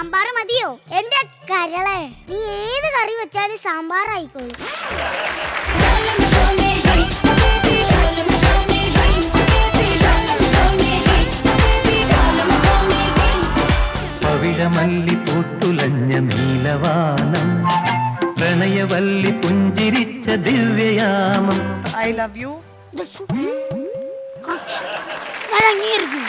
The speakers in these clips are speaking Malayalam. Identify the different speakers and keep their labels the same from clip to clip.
Speaker 1: സാമ്പാർ മതിയോ? എന്റെ കരളെ, നീ ഏത് കറി വെച്ചാലും സാമ്പാർ ആയിക്കോളും.
Speaker 2: പവിഴമല്ലി പൂത്തുലഞ്ഞ നീലവാനം, പ്രണയവല്ലി പുഞ്ചിരിച്ച ദിവ്യയാമം.
Speaker 3: I love you.
Speaker 1: ഞാൻ അംഗീകരിക്കും.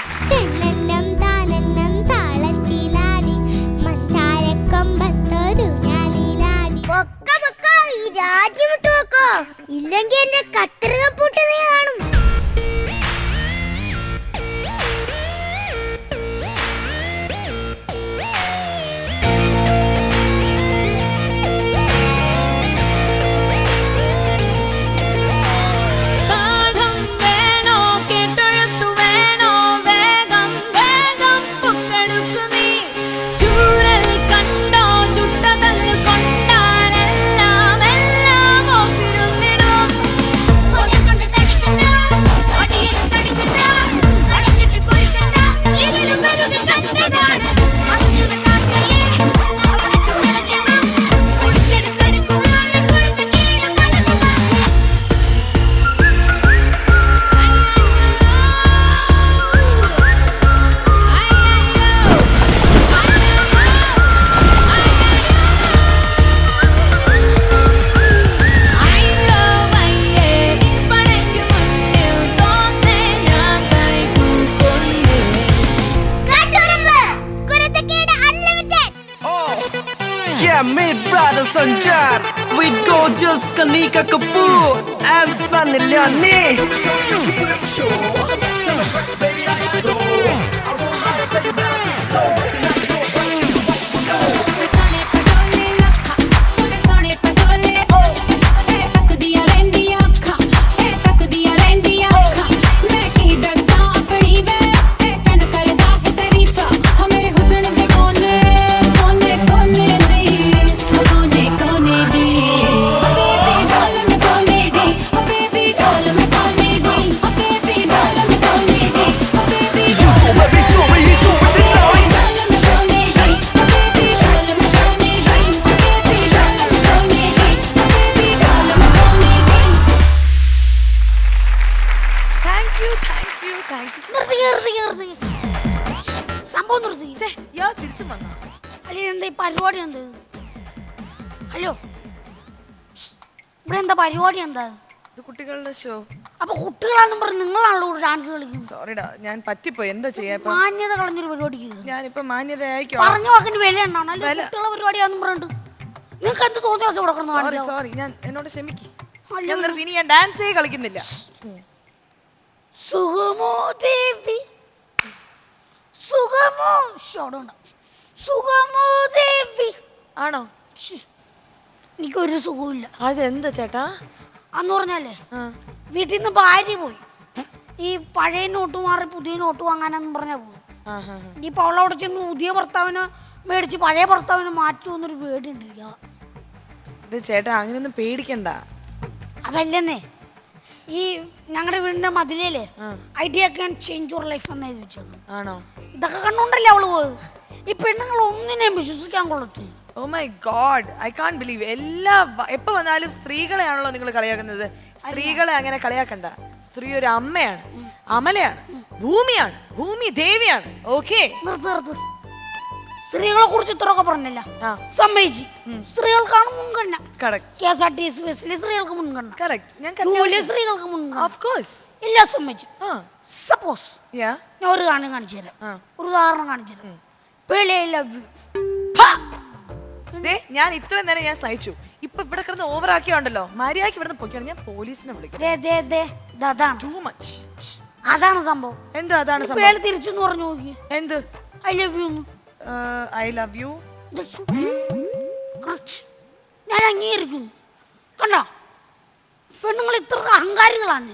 Speaker 1: രാജ്യം വിട്ടു വെക്കോ, ഇല്ലെങ്കിൽ എന്റെ കത്രിക പൂട്ട് നീ കാണും.
Speaker 4: Brother Sanjar, we go just Kanika Kapoor and Sunny Leone.
Speaker 1: സംഭവം നിർത്തി.
Speaker 3: തിരിച്ചും വന്നോ?
Speaker 1: അല്ലെ എന്താ ഈ പരിപാടി? എന്ത്? ഹലോ, ഇവിടെ എന്താ പരിപാടി? എന്താ
Speaker 3: ഇത്? കുട്ടികളുടെ ഷോ.
Speaker 1: അപ്പൊ കുട്ടികളാണെന്നും പറഞ്ഞ് നിങ്ങളാണല്ലോ ഡാൻസ് കളിക്കുന്നത്.
Speaker 3: സോറിടാ, ഞാൻ പറ്റിപ്പോയി. എന്താ ചെയ്യാ?
Speaker 1: മാന്യത കളഞ്ഞൊരു പരിപാടിക്ക്
Speaker 3: ഞാനിപ്പോ മാന്യതയായിക്കോ?
Speaker 1: പറഞ്ഞ വാക്കിന് വില ഉണ്ടാവണം. കുട്ടികളെ പരിപാടിയാണെന്നും പറഞ്ഞിട്ട് നിങ്ങൾക്ക് എന്ത് തോന്നിയ ദിവസം കൊടുക്കണം.
Speaker 3: സോറി, ഞാൻ എന്നോട് ക്ഷമിക്കും. ഇനി ഞാൻ ഡാൻസേ കളിക്കുന്നില്ല.
Speaker 1: സുഖമോ ദേവി, സുഖമോ സുഖമോ ദേവി.
Speaker 3: ആണോ?
Speaker 1: എനിക്കൊരു സുഖമില്ല.
Speaker 3: അതെന്താ ചേട്ടാ?
Speaker 1: അന്ന് പറഞ്ഞാലേ, വീട്ടിൽ നിന്ന് ഭാര്യ പോയി. ഈ പഴയ നോട്ട് മാറി പുതിയ നോട്ട് വാങ്ങാനെന്ന് പറഞ്ഞാൽ പോയി. ഇനിയിപ്പോ അവളവിടെ ചെന്ന് പുതിയ ഭർത്താവിനെ മേടിച്ച് പഴയ ഭർത്താവിനെ മാറ്റുമെന്നൊരു പേടിയുണ്ടിരിക്കുക.
Speaker 3: ഇത് ചേട്ടാ, അങ്ങനെയൊന്നും പേടിക്കണ്ട.
Speaker 1: അതല്ലെന്നേ, ഈ ഞങ്ങളുടെ വീടിന്റെ മതിലേ idea can change your life എന്ന് എഴുതി വെച്ചേക്കും.
Speaker 3: ആണോ?
Speaker 1: ഇതൊക്കെ കണ്ടോണ്ടല്ലേ അവള് പോയത്. ഈ പെണ്ണുങ്ങൾ ഒന്നിനെയും വിശ്വസിക്കാൻ കൊള്ളത്തില്ല.
Speaker 3: Oh my god, I can't believe. എപ്പോ വന്നാലും സ്ത്രീകളെയാണല്ലോ നിങ്ങൾ കളിയാക്കുന്നത്. സ്ത്രീകളെ അങ്ങനെ കളിയാക്കണ്ട. സ്ത്രീ ഒരു അമ്മയാണ്, അമലയാണ്, ഭൂമിയാണ്, ഭൂമി ദേവിയാണ്. ഓക്കെ,
Speaker 1: നിർത്ത്. സ്ത്രീകളെ കുറിച്ച് ഇത്രയൊക്കെ പറഞ്ഞില്ല, സമ്മതിച്ച്. സ്ത്രീകൾക്കാണ് മുൻഗണന. KSRTC ബസ്സിൽ സ്ത്രീകൾക്ക് മുൻഗണന. സ്ത്രീകൾക്ക് മുൻഗണന. ഇല്ല, സമ്മതിച്ചു. സപ്പോസ് ഞാൻ ഒരു ഗാനം കാണിച്ചു തരാം, ഒരു ഉദാഹരണം കാണിച്ചു തരാം.
Speaker 3: ഞാൻ ഇത്രയും നേരം ഞാൻ സഹിച്ചു. ഇപ്പൊ ഇവിടെ കിടന്ന് ഓവറാക്കിയുണ്ടല്ലോ. മര്യാദയ്ക്ക് ഇവിടുന്ന് പൊക്കിയാണ്. ഞാൻ പോലീസിനെ വിളിക്കും.
Speaker 1: അതാണ് സംഭവം.
Speaker 3: എന്താ അതാണ് സംഭവം?
Speaker 1: തിരിച്ചു പറഞ്ഞു നോക്കി.
Speaker 3: എന്ത്?
Speaker 1: I love U.
Speaker 3: I love you.
Speaker 1: ഞാൻ അംഗീകരിക്കുന്നു. കണ്ടോ, പെണ്ണുങ്ങൾ ഇത്ര അഹങ്കാരികളാണ്.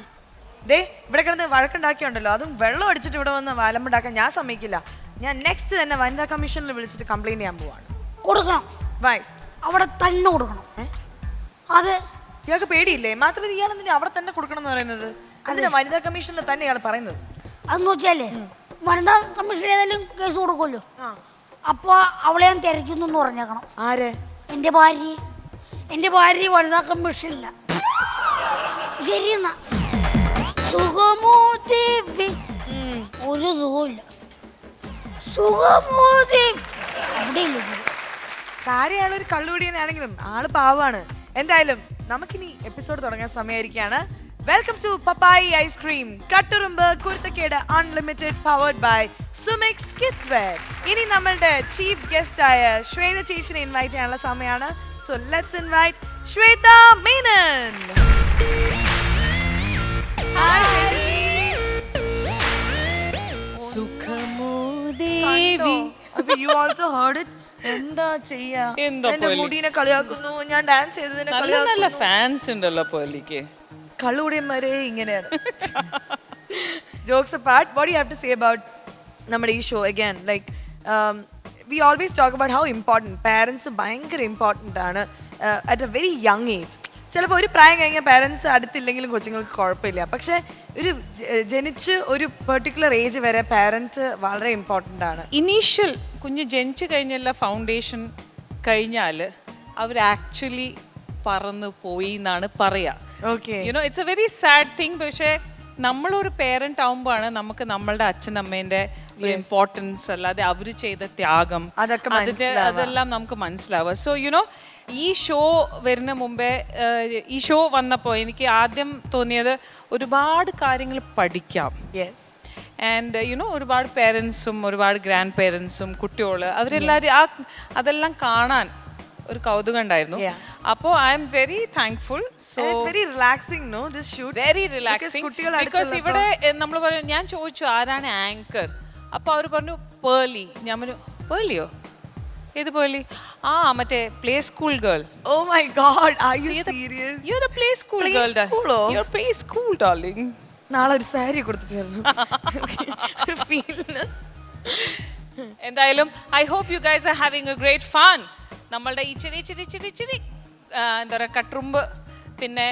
Speaker 3: ഇവിടെ കിടന്ന് വഴക്കുണ്ടാക്കിയുണ്ടല്ലോ, അതും വെള്ളം അടിച്ചിട്ട് ഇവിടെ വന്ന് വലമ്പുണ്ടാക്കാൻ ഞാൻ സമ്മതിക്കില്ല. ഞാൻ നെക്സ്റ്റ് തന്നെ വനിതാ കമ്മീഷനിൽ വിളിച്ചിട്ട് കംപ്ലൈന്റ് ചെയ്യാൻ പോവാണ്.
Speaker 1: കൊടുക്കണം, അവിടെ തന്നെ കൊടുക്കണം. അത്
Speaker 3: ഇയാൾക്ക് പേടിയില്ലേ? മാത്രമല്ല, ഇയാൾ എന്തിനാ അവിടെ തന്നെ കൊടുക്കണം എന്ന് പറയുന്നത്? അതിന് വനിതാ കമ്മീഷനിൽ തന്നെ ഇയാൾ പറയുന്നത്.
Speaker 1: അതെന്ന് വെച്ചാലേ, വനിതാ കമ്മീഷൻ ഏതായാലും കേസ് കൊടുക്കുമല്ലോ. അപ്പൊ അവളെ ഞാൻ തിരക്കുന്നു എന്ന് പറഞ്ഞേക്കണം.
Speaker 3: ആരെ?
Speaker 1: എന്റെ ഭാര്യ വലുതാക്കാൻ വിഷയില്ല. ശരിയെന്നാ. സുഖമോ ദേവി? ഒരു സുഖമില്ല. സുഖമോ ദേവി? അവിടെയില്ല സുഖം.
Speaker 3: കാര്യമാണ് ഒരു കള്ളുപിടിയനാണെങ്കിലും ആള് പാവാണ്. എന്തായാലും നമുക്കിനി എപ്പിസോഡ് തുടങ്ങാൻ സമയമായിരിക്കാണ്. വെൽക്കം ടു പപ്പായി ഐസ്ക്രീം കട്ടുറുമ്പ് കുരുത്തക്കേട് unlimited powered by സുമിക്സ് kids wear. ഇനി നമ്മളുടെ ചീഫ് ഗസ്റ്റ് ആയ ശ്വേത ചേച്ചിനെ ഇൻവൈറ്റ് ചെയ്യാനുള്ള സമയമാണ്. So let's invite Shweta Menon. You also heard it. എന്താ ചെയ്യാ? എന്റെ മുടിനെ കളിയാക്കുന്നു, ഞാൻ ഡാൻസ് ചെയ്തതിനെ കളിയാക്കുന്നു.
Speaker 5: നല്ല ഫാൻസ് ഉണ്ടല്ലോ പേർലിക്ക്.
Speaker 3: കള്ളുകൂടിയന്മാരെ ഇങ്ങനെയാണ്. Jokes apart, what do you have to say about നമ്മുടെ ഈ show? Again, like we always talk about how important parents ഭയങ്കര ഇമ്പോർട്ടൻ്റ് ആണ് at a very young age. ചിലപ്പോൾ ഒരു പ്രായം കഴിഞ്ഞാൽ പാരൻസ് അടുത്തില്ലെങ്കിലും കൊച്ചുങ്ങൾക്ക് കുഴപ്പമില്ല. പക്ഷെ ഒരു ജനിച്ച് ഒരു പെർട്ടിക്കുലർ ഏജ് വരെ പാരൻസ് വളരെ ഇമ്പോർട്ടൻ്റ് ആണ്.
Speaker 5: ഇനീഷ്യൽ കുഞ്ഞ് ജനിച്ചു കഴിഞ്ഞുള്ള ഫൗണ്ടേഷൻ കഴിഞ്ഞാൽ അവർ ആക്ച്വലി പറന്ന് പോയി എന്നാണ് പറയാ.
Speaker 3: Okay,
Speaker 5: you know it's A very sad thing. പക്ഷേ നമ്മളൊരു പേരന്റ് ആവുമ്പോഴാണ് നമുക്ക് നമ്മളുടെ അച്ഛനമ്മേന്റെ ഇമ്പോർട്ടൻസ് അല്ലാതെ അവർ ചെയ്ത ത്യാഗം അതെല്ലാം നമുക്ക് മനസ്സിലാവുക. സോ യുനോ ഈ ഷോ വരുന്ന മുമ്പേ ഈ ഷോ വന്നപ്പോൾ എനിക്ക് ആദ്യം തോന്നിയത് ഒരുപാട് കാര്യങ്ങൾ പഠിക്കാം. ആൻഡ് യുനോ ഒരുപാട് പേരൻസും ഒരുപാട് ഗ്രാൻഡ് പേരൻസും കുട്ടികൾ അവരെല്ലാവരും അതെല്ലാം കാണാൻ ഒരു കൗതുകം ഉണ്ടായിരുന്നു. അപ്പോൾ I am very thankful. So
Speaker 3: very relaxing, no this shoot
Speaker 5: very relaxing. Because ഇവിടെ നമ്മൾ പറഞ്ഞു, ഞാൻ ചോദിച്ചു ആരാണ് ആങ്കർ, അപ്പോൾ അവർ പറഞ്ഞു പേർലി. ഞാൻ പറഞ്ഞു പേർലിയോ? ഏത് പേർലി? ആ മറ്റേ play school girl.
Speaker 3: Oh my god, are you serious?
Speaker 5: You are a play school girl. You are play school darling.
Speaker 3: നാളെ ഒരു സാരി കൊടുത്തിട്ടായിരുന്നു.
Speaker 5: എന്തായാലും I hope you guys are having a great fun. നമ്മളുടെ ഈ ചെറിയ ചെറിയ ചെറിയ ചെറിയ എന്താ പറയുക കട്ടുറുമ്പ് പിന്നെ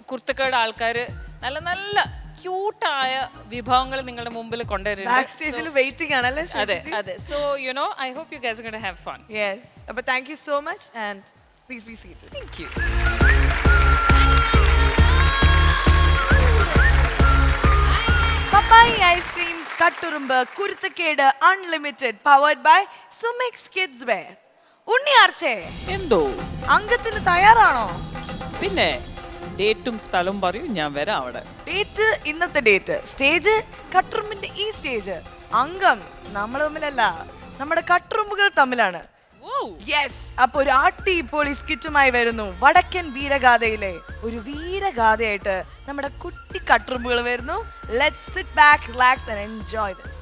Speaker 5: കുർത്തക്കേട് ആൾക്കാർ നല്ല നല്ല ക്യൂട്ടായ വിഭവങ്ങൾ നിങ്ങളുടെ മുമ്പിൽ കൊണ്ടുവരുന്നുണ്ട്. അതെ അതെ. So you know I hope you guys are gonna have fun.
Speaker 3: Yes. അപ്പോൾ thank you so much and please be seated.
Speaker 5: Thank you.
Speaker 3: പപ്പായി ഐസ്ക്രീം കട്ടുറുമ്പ് കുരുത്തക്കേട് unlimited powered by സുമിക്സ് kids wear. ഉണ്ണിയാർച്ചേ,
Speaker 5: എന്തോ
Speaker 3: അംഗത്തിന് തയ്യാറാണോ?
Speaker 5: പിന്നെ ഡേറ്റും സ്ഥലവും പറയൂ, ഞാൻ വരാം അവിടെ.
Speaker 3: ഡേറ്റ് ഇന്നത്തെ ഡേറ്റ്, സ്റ്റേജ് കട്ടുറുമ്പിന്റെ ഈ സ്റ്റേജ്, അംഗം നമ്മൾ തമ്മിലല്ല, നമ്മുടെ കട്ടുറുമ്പുകൾ തമ്മിലാണ്. യെസ്. അപ്പൊ ഒരു അടിപൊളി സ്കിറ്റുമായി വരുന്നു. വടക്കൻ വീരഗാഥയിലെ ഒരു വീരഗാഥയായിട്ട് നമ്മുടെ കുട്ടി കട്ടുറുമ്പുകൾ വരുന്നു. Let's sit back, relax and enjoy this.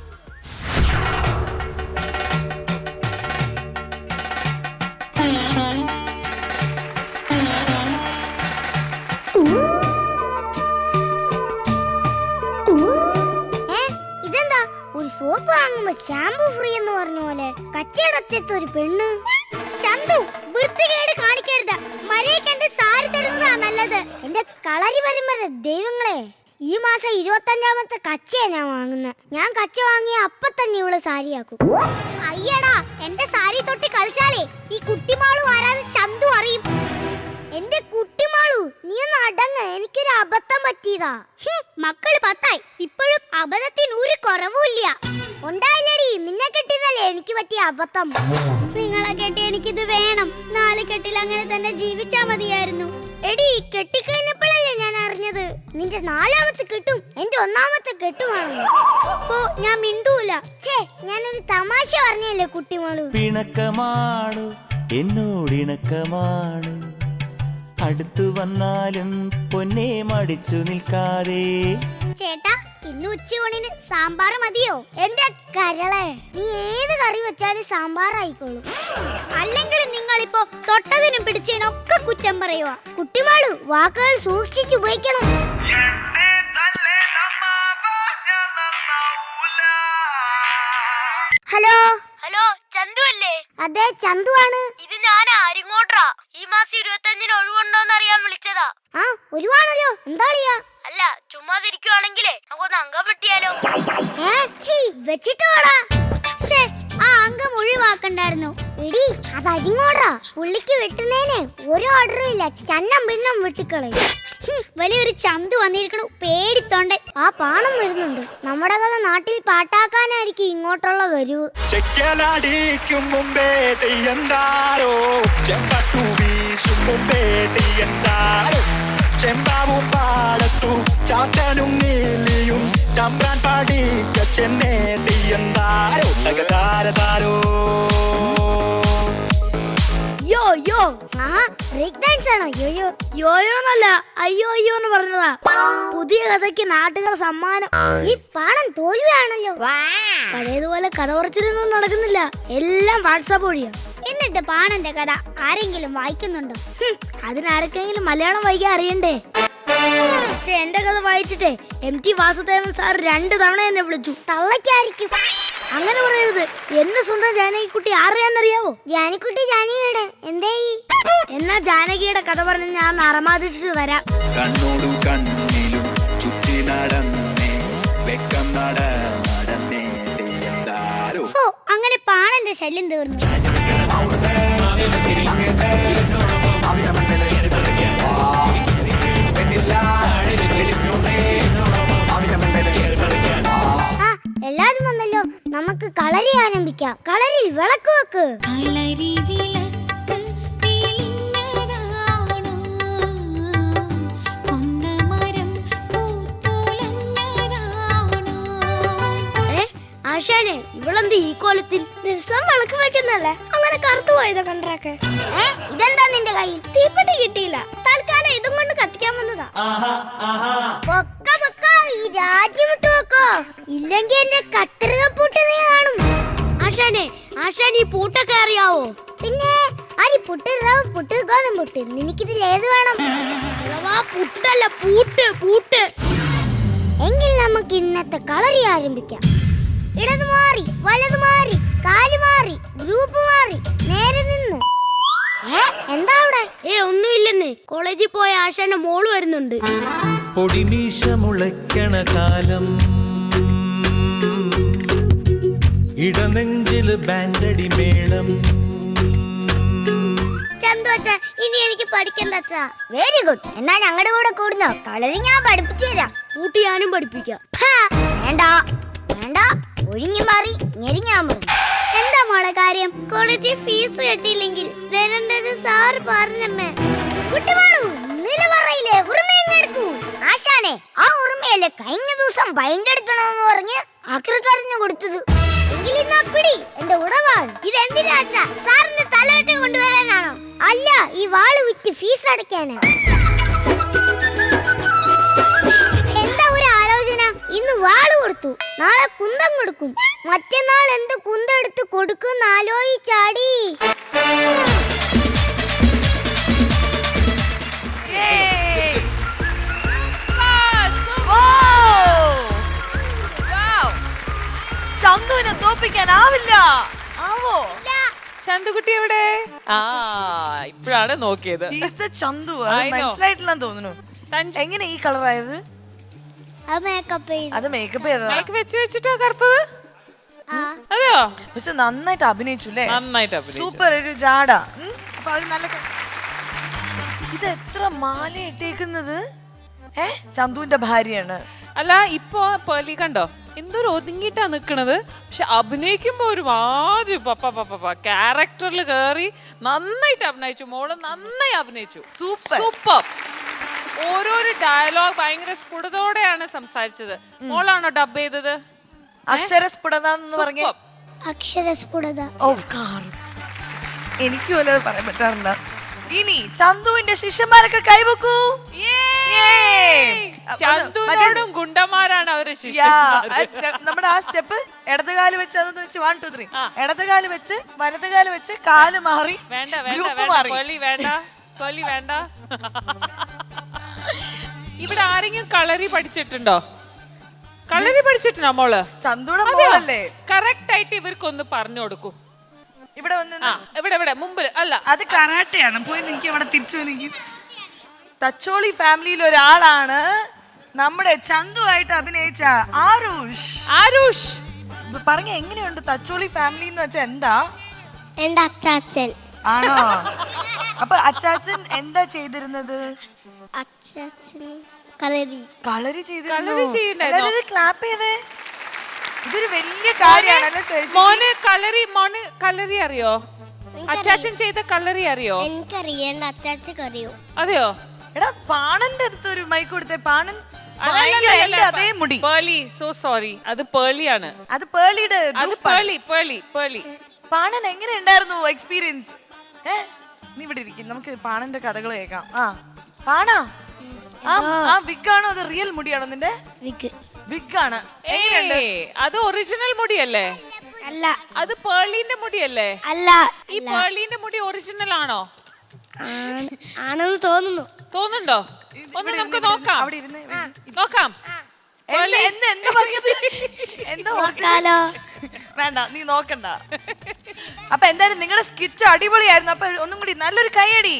Speaker 6: ഇതെന്താ ഒരു സോപ്പ് വാങ്ങുമ്പോ ഷാമ്പു ഫ്രീ എന്ന് പറഞ്ഞ പോലെ കച്ചവടത്തെത്ത ഒരു പെണ്ണ്. ചന്തു, വൃത്തികേട് കാണിക്കരുത്. മരയെ കണ്ട് സാരി തരുന്നതാ നല്ലത്. എന്റെ കളരി പരമ്പര ദൈവങ്ങളെ, ഈ മാസം 25ാമത്തെ കച്ചയാ ഞാൻ വാങ്ങുന്നത്. ഞാൻ കച്ച വാങ്ങിയ അപ്പൊ തന്നെ ഇവള് സാരിയാക്കും. അയ്യടാ, എന്റെ സാരി തൊട്ട് കളിച്ചാലേ ഈ കുട്ടിമാളു ആരാന്ന് ചന്തു അറിയും. എന്റെ കുട്ടിമാളു, നീ ഒന്ന് അടങ്ങ്, എനിക്കൊരു അബദ്ധം പറ്റിയതാ. മക്കള് 10ആയി, ഇപ്പോഴും അബദ്ധത്തിന് ഒരു കുറവുമില്ല. ഉണ്ടായില്ലടി, നിന്നെ കെട്ടിയതല്ലേ എനിക്ക് പറ്റിയ അബദ്ധം. നിങ്ങളെ കെട്ടി എനിക്കിത് വേണം. 4 കെട്ടിൽ അങ്ങനെ തന്നെ ജീവിച്ചാ മതിയായിരുന്നു. എടി, കെട്ടിക്കഴിഞ്ഞപ്പോഴല്ലേ ഞാൻ അറിഞ്ഞത് നിന്റെ 4ാമത്തെ കെട്ടും എന്റെ 1ാമത്തെ കെട്ടുമാണെന്ന്. അപ്പോ ഞാൻ മിണ്ടൂല. ഞാനൊരു തമാശ പറഞ്ഞല്ലേ കുട്ടിമാളു.
Speaker 7: പിണക്കമാണു എന്നോടിണക്കമാണ്, അടുത്തു വന്നാലും പൊന്നെ മടിച്ചു നിൽക്കാതെ.
Speaker 6: ചേട്ടാ, ഇന്ന് ഉച്ചയൂണിന് സാമ്പാർ മതിയോ? എന്റെ കരളെ, നീ ഏത് കറി വെച്ചാലും സാമ്പാർ ആയിക്കോളൂ. അല്ലെങ്കിൽ നിങ്ങളിപ്പോ തൊട്ടതിനും പിടിച്ചതിനൊക്കെ കുറ്റം പറയുക. കുട്ടിമാളു, വാക്കുകൾ സൂക്ഷിച്ചു ഉപയോഗിക്കണം. ഹലോ ഹലോ, ചന്തു അല്ലേ? അതെ, ചന്തുവാണ്. ഇത് ഞാൻ ആരിങ്ങോട്ടാ. ഈ മാസം 25-ന് ഒഴിവുണ്ടോന്ന് അറിയാൻ വിളിച്ചതാ. ആ, ഒഴിവാണല്ലോ. എന്താ കളിയാ? അല്ല, ചുമ്മാതിരിക്കുവാണെങ്കിലേ നമുക്കൊന്ന് അംഗം വെട്ടിയാലോ? വെച്ചിട്ട് വാടാ. ആ അംഗം ഒഴിവാക്കണ്ടായിരുന്നു. എടി അത് അരിങ്ങോടാ. പുള്ളിക്ക് വെട്ടുന്നേനെ ഒരു ഓർഡറും ഇല്ല. ചന്നം പിന്നം വെട്ടിക്കളയും. വലിയൊരു ചന്തു വന്നിരിക്കണു പേടിത്തോണ്ടെ. ആ പാണം വരുന്നുണ്ട്. നമ്മുടെ കഥ നാട്ടിൽ പാട്ടാക്കാനായിരിക്കും ഇങ്ങോട്ടുള്ള വരൂ.
Speaker 8: ചെക്കലടിക്കും മുമ്പേ തെയ്യന്താരോ ചെമ്പട്ടു വീശും മുമ്പേ തെയ്യന്താരോ ചെമ്പാവും പാടത്തു ചാത്തനും നീലിയും തമ്പ്രാൻ പാടിക്ക ചെന്നേ തെയ്യന്താരോ തകതാരതാരോ.
Speaker 1: യോ യോ
Speaker 6: ആ ബ്രേക്ക് ഡാൻസ് ആണോ? യോയോ
Speaker 1: യോയോന്നല്ല, അയ്യോ അയ്യോ എന്ന് പറഞ്ഞതാ. പുതിയ കഥയ്ക്ക് നാട്ടുകാർ സമ്മാനം.
Speaker 6: ഈ പാണം തോൽവിയാണല്ലോ.
Speaker 1: പഴയതുപോലെ കഥ പറച്ചിലൊന്നും നടക്കുന്നില്ല, എല്ലാം വാട്സാപ്പ് വഴിയാ.
Speaker 6: എന്നിട്ട് പാണന്റെ കഥ ആരെങ്കിലും വായിക്കുന്നുണ്ടോ?
Speaker 1: അതിനാർക്കെങ്കിലും മലയാളം വായിക്കാൻ അറിയണ്ടേ? പക്ഷെ എന്റെ കഥ വായിച്ചിട്ടേ MT വാസുദേവൻ സാർ 2 തവണ എന്നെ വിളിച്ചു.
Speaker 6: തള്ളയ്ക്കായിരിക്കും.
Speaker 1: അങ്ങനെ പറയരുത്. എന്നെ സ്വന്തം ജാനകിക്കുട്ടി ആരെയാന്നറിയാവോ?
Speaker 6: ജാനിക്കുട്ടി ജാനിയുടെ എന്തേ?
Speaker 1: എന്നാ ജാനകിയുടെ കഥ പറഞ്ഞ് ഞാൻ നറമാതിച്ചു വരാം.
Speaker 8: കണ്ണോടു കണ്ണിലും ചുറ്റി നടന്നേ വെക്കം നടന്നേ തെയ്യന്താരോ.
Speaker 6: ഓ അങ്ങനെ പാണന്റെ ശല്യം തീർന്നു. ആ എല്ലാരും വന്നല്ലോ. നമുക്ക് കളരി ആരംഭിക്കാം. കളരിൽ വിളക്ക് വെക്ക്.
Speaker 9: കളരി വിളക്ക് തെളിഞ്ഞതാണോ കൊന്നമരം പൂത്തുലഞ്ഞതാണോ.
Speaker 1: ആശാനെ, ഇവളെന്ത് ഈ കോലത്തിൽ? ദിവസം വിളക്ക് വെക്കുന്നല്ലേ, അങ്ങനെ കറുത്തു പോയതാ കണ്ടറൊക്കെ.
Speaker 6: ഇതെന്താ നിന്റെ കയ്യിൽ?
Speaker 1: തീപ്പെട്ടി കിട്ടിയില്ല, തൽക്കാലം ഇതും കൊണ്ട് കത്തിക്കാൻ വന്നതാ.
Speaker 6: പൊക്ക പൊക്ക, ഈ രാജ്യം വിട്ടു വെക്കോ, ഇല്ലെങ്കിൽ എന്റെ കത്രിക പൂട്ട് നീ കാണും.
Speaker 1: ആശാനെ, ആശാൻ ഈ പൂട്ടൊക്കെ അറിയാവോ?
Speaker 6: പിന്നെ അരി പുട്ട്, റവ പുട്ട്, ഗോതമ്പ് പുട്ട്. നിനക്കിതിൽ ഏത് വേണം?
Speaker 1: പുട്ടല്ല, പൂട്ട് പൂട്ട്.
Speaker 6: എങ്കിൽ നമുക്ക് ഇന്നത്തെ കളരി ആരംഭിക്കാം. ഇടത് മാറി, വലത് മാറി, കാല് മാറി, ഗ്രൂപ്പ് മാറി, നേരെ നിന്ന്. എന്താ അവിടെ?
Speaker 1: ഒന്നുമില്ലെന്ന്. കോളേജിൽ പോയ ആശാന്റെ മോള് വരുന്നുണ്ട്.
Speaker 7: പൊടിമീശ മുളയ്ക്കണ കാലം ഇടനെഞ്ചില് ബാൻഡടി മേളം.
Speaker 6: ചന്തു അച്ഛാ, ഇനി എനിക്ക് പഠിക്കണ്ട അച്ഛാ. Very good. എന്നാ ഞങ്ങളുടെ കൂടെ കൂടുന്നോ? കളരി ഞാൻ പഠിപ്പിച്ചു തരാം.
Speaker 1: പൂട്ടി ഞാനും പഠിപ്പിക്കാം.
Speaker 6: വേണ്ട വേണ്ട, ഒഴിഞ്ഞു മാറി ഞെരിഞ്ഞാൻ പറഞ്ഞു. എന്താ മോളെ കാര്യം? കോളേജിൽ ഫീസ് കെട്ടിയില്ലെങ്കിൽ വരേണ്ടത് സാറ് പറഞ്ഞമ്മേ. കുട്ടിമാളു നിലവറയിലെ ഉറുമയെടുക്കൂ. ആശാനെ, ആ ഉറുമയല്ലേ കഴിഞ്ഞ ദിവസം ബൈൻഡെടുക്കണമെന്ന് പറഞ്ഞ് അക്രക്കറിഞ്ഞു കൊടുത്തത്. എങ്കിലിന്നാ പിടി എന്റെ ഉടവാൾ. ഇതെന്തിനാ അച്ഛാ? സാറിന്റെ തലവെട്ടി കൊണ്ടുവരാനാണോ? അല്ല, ഈ വാള് വിറ്റ് ഫീസ് അടയ്ക്കാനാ. എന്താ ഒരു ആലോചന? ഇന്ന് വാള് കൊടുത്തു, നാളെ കുന്തം കൊടുക്കും, മറ്റന്നാൾ എന്ത് കുന്തെടുത്ത് കൊടുക്കും ആലോചിച്ചാടി.
Speaker 3: ചന്തുവിനെ തോപ്പിക്കാനാവില്ല. ആവോ?
Speaker 5: ചന്തുകുട്ടി എവിടെ? ആ, ഇപ്പോഴാണ് നോക്കിയത്.
Speaker 3: Chandu
Speaker 5: I know.
Speaker 3: മനസ്സിലായിട്ടില്ലെന്ന് തോന്നുന്നു. എങ്ങനെ ഈ കളർ ആയത്?
Speaker 6: അത് മേക്കപ്പ് ചെയ്തു.
Speaker 3: അത് മേക്കപ്പ് ചെയ്തതാ.
Speaker 5: വിളക്ക് വെച്ചിട്ടാ കറുത്തത്? അതെയോ?
Speaker 3: പക്ഷെ നന്നായിട്ട് അഭിനയിച്ചു അല്ലേ?
Speaker 5: നന്നായിട്ട് അഭിനയിച്ചു.
Speaker 3: സൂപ്പർ. ഒരു ജാട. അപ്പൊ അത് നല്ല. ഇത് എത്ര മാല ഇട്ടേക്കുന്നത്? ചന്തുവിന്റെ ഭാര്യയാണ്.
Speaker 5: അല്ല, ഇപ്പൊ പേർലി കണ്ടോ എന്തൊരു ഒതുങ്ങിട്ടാ നിക്കണത്. പക്ഷെ അഭിനയിക്കുമ്പോ ഒരുമാതിരി ക്യാരക്ടറിൽ കേറി നന്നായിട്ട് അഭിനയിച്ചു. മോള് നന്നായി അഭിനയിച്ചു.
Speaker 3: Super
Speaker 5: super. ഓരോരോ ഡയലോഗ് ഭയങ്കര സ്ഫുടതയോടെയാണ് സംസാരിച്ചത്. മോളാണോ ഡബ് ചെയ്തത്?
Speaker 3: അക്ഷരസ്ഫുടത എന്ന് പറഞ്ഞ
Speaker 6: അക്ഷരസ്ഫുടത.
Speaker 3: എനിക്ക് വല്ലത് പറയാൻ പറ്റാറില്ല. ഇനി ചന്തുവിന്റെ ശിഷ്യന്മാരൊക്കെ കൈവെക്കൂ.
Speaker 5: ചന്തുവിനോടും ഗുണ്ടന്മാരാണ് അവര് ശിഷ്യന്മാര്.
Speaker 3: നമ്മുടെ ആ സ്റ്റെപ്പ് ഇടതുകാല് വെച്ച് അതൊന്ന് വെച്ച് 1 2 3 ഇടതുകാല് വെച്ച് വലതുകാല് വെച്ച് കാല് മാറി.
Speaker 5: വേണ്ട
Speaker 3: ഗ്രൂപ്പ്
Speaker 5: വേണ്ട
Speaker 3: മാറി.
Speaker 5: പേർലി വേണ്ട, പേർലി വേണ്ട. ഇവിടെ ആരെങ്കിലും കളരി പഠിച്ചിട്ടുണ്ടോ? കളരി പഠിച്ചിട്ടുണ്ടോ മോള്?
Speaker 3: ചന്തുടെ മോളല്ലേ?
Speaker 5: കറക്റ്റ് ആയിട്ട് ഇവർക്കൊന്ന് പറഞ്ഞു കൊടുക്കൂ.
Speaker 3: ഇവിടെ വന്ന്
Speaker 5: ഇവിടെ മുമ്പിൽ അല്ല,
Speaker 3: അത് കരാട്ടയാണ്. പോയി എനിക്ക് അവിടെ തിരിച്ചു എനിക്ക്. തച്ചോളി ഫാമിലിയിൽ ഒരാളാണ് നമ്മുടെ ചന്തുവായിട്ട് അഭിനയിച്ച ആരുഷ്.
Speaker 5: ആരുഷ്
Speaker 3: പറഞ്ഞ എങ്ങനെയുണ്ട് തച്ചോളി ഫാമിലി എന്ന് വെച്ചാൽ എന്താ?
Speaker 6: എന്റെ അച്ചാച്ചൻ.
Speaker 3: ആണോ? അപ്പൊ അച്ചാച്ചൻ എന്താ ചെയ്തിരുന്നത്?
Speaker 6: അച്ചാച്ചൻ കളരി.
Speaker 3: കളരി
Speaker 5: കളരി ചെയ്യുന്നുണ്ടായിരുന്നോ?
Speaker 3: ചെയ്തിരുന്നു. ക്ലാപ്പ് ചെയ്തേ. ഇതൊരു വലിയ കാര്യമാണ്.
Speaker 5: മോന് കളറി അറിയോ? അച്ചാച്ചൻ ചെയ്ത കളറി അറിയോ?
Speaker 6: എനിക്കറിയാം, എന്റെ അച്ചാച്ചക്ക് അറിയോ.
Speaker 5: അതെയോ?
Speaker 3: എടാ പാണന്റെ അടുത്ത് ഒരു മൈക്ക് കൊടുത്തേ. പാണൻ അതേ മുടി.
Speaker 5: പേളി, സോ സോറി, അത് പേളിയാണ്.
Speaker 3: അത് പേളിയുടെ
Speaker 5: അത് പേളി.
Speaker 3: പാണൻ എങ്ങനെ ഉണ്ടായിരുന്നു എക്സ്പീരിയൻസ്? നീ ഇവിടെ ഇരിക്കും, നമുക്ക് പാണന്റെ കഥകൾ കേൾക്കാം. പാണാ, ആ വിഗ് ആണോ അത് റിയൽ മുടിയാണോ നിന്റെ? വിഗ് ആണ്.
Speaker 5: അത് ഒറിജിനൽ മുടിയല്ലേ?
Speaker 6: അല്ല.
Speaker 5: അത് പേളിന്റെ മുടിയല്ലേ?
Speaker 6: അല്ല.
Speaker 5: ഈ പേളിന്റെ മുടി ഒറിജിനൽ ആണോ?
Speaker 6: ആണെന്ന്
Speaker 5: തോന്നുന്നുണ്ടോ? ഒന്ന് നമുക്ക് നോക്കാം.
Speaker 3: അവിടെ ഇരുന്ന്
Speaker 5: നോക്കാം.
Speaker 3: വേണ്ട, നീ നോക്കണ്ട. അപ്പൊ എന്തായാലും നിങ്ങളുടെ സ്കിറ്റ് അടിപൊളിയായിരുന്നു. അപ്പൊ ഒന്നും കൂടി നല്ലൊരു കൈയടി.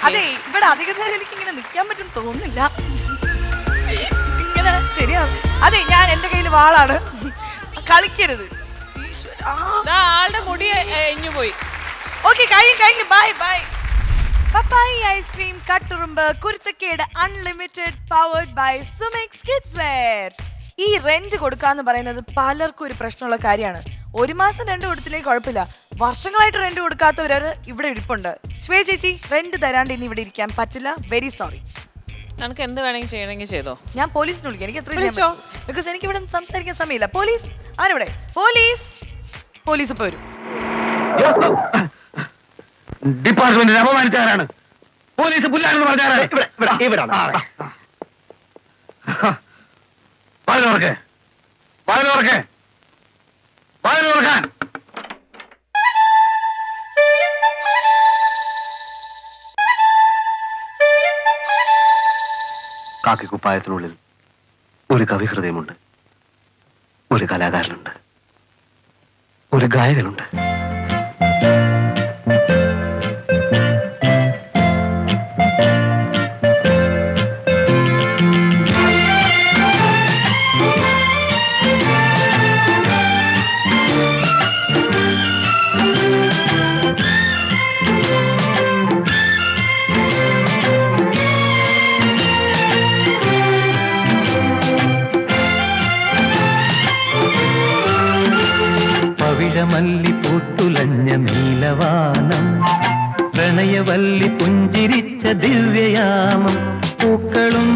Speaker 3: അതെ, ഇവിടെ അധികം നേരം എനിക്ക് ഇങ്ങനെ നിൽക്കാൻ പറ്റും തോന്നുന്നില്ല. ഇങ്ങനെ ശരിയാവും. അതെ, ഞാൻ എന്റെ കയ്യിൽ വാളാണ്, കളിക്കരുത്.
Speaker 5: ആളുടെ മുടി എഞ്ഞു പോയി.
Speaker 3: ഓക്കെ, കഴിഞ്ഞു. ബൈ. പപ്പായി ഐസ്ക്രീം, കട്ടുറുമ്പ്, കുരുത്തക്കേട് unlimited, powered by സുമിക്സ് kids wear. ഈ റെന്റ് കൊടുക്കാന്ന് പറയുന്നത് പലർക്കും ഒരു പ്രശ്നമുള്ള കാര്യമാണ്. ഒരു മാസം റെന്റ് കൊടുത്തില്ലെങ്കിൽ കുഴപ്പമില്ല, വർഷങ്ങളായിട്ട് റെന്റ് കൊടുക്കാത്തവര് ഇവിടെ ഇരിപ്പുണ്ട്. ശ്വേ ചേച്ചി, റെന്റ് തരാണ്ട് ഇനി ഇവിടെ ഇരിക്കാൻ പറ്റില്ല, വെരി സോറി.
Speaker 5: നമുക്ക് എന്ത് വേണമെങ്കിൽ ചെയ്യണമെങ്കിൽ ചെയ്തോ.
Speaker 3: ഞാൻ പോലീസിനെ വിളിക്കാം, എനിക്ക് എത്ര ബിക്കോസ് എനിക്ക് ഇവിടെ സംസാരിക്കാൻ സമയമില്ല. പോലീസ് ആരെവിടെ? പോലീസ് ഇപ്പൊ വരും.
Speaker 2: ഡിപ്പാർട്ട്മെന്റിനെ അപമാനിച്ചാരാണ്? പോലീസ് പുല്ലാണെന്ന് പറഞ്ഞാരാണ്? വാതിലോർക്കാൻ. കാക്കിക്കുപ്പായത്തിനുള്ളിൽ ഒരു കവിഹൃദയമുണ്ട്, ഒരു കലാകാരനുണ്ട്, ഒരു ഗായകനുണ്ട്. പവിഴമല്ലി പൂത്തുലഞ്ഞ നീലവാനം, പ്രണയവല്ലി പുഞ്ചിരിച്ച ദിവ്യയാമം, പൂക്കളും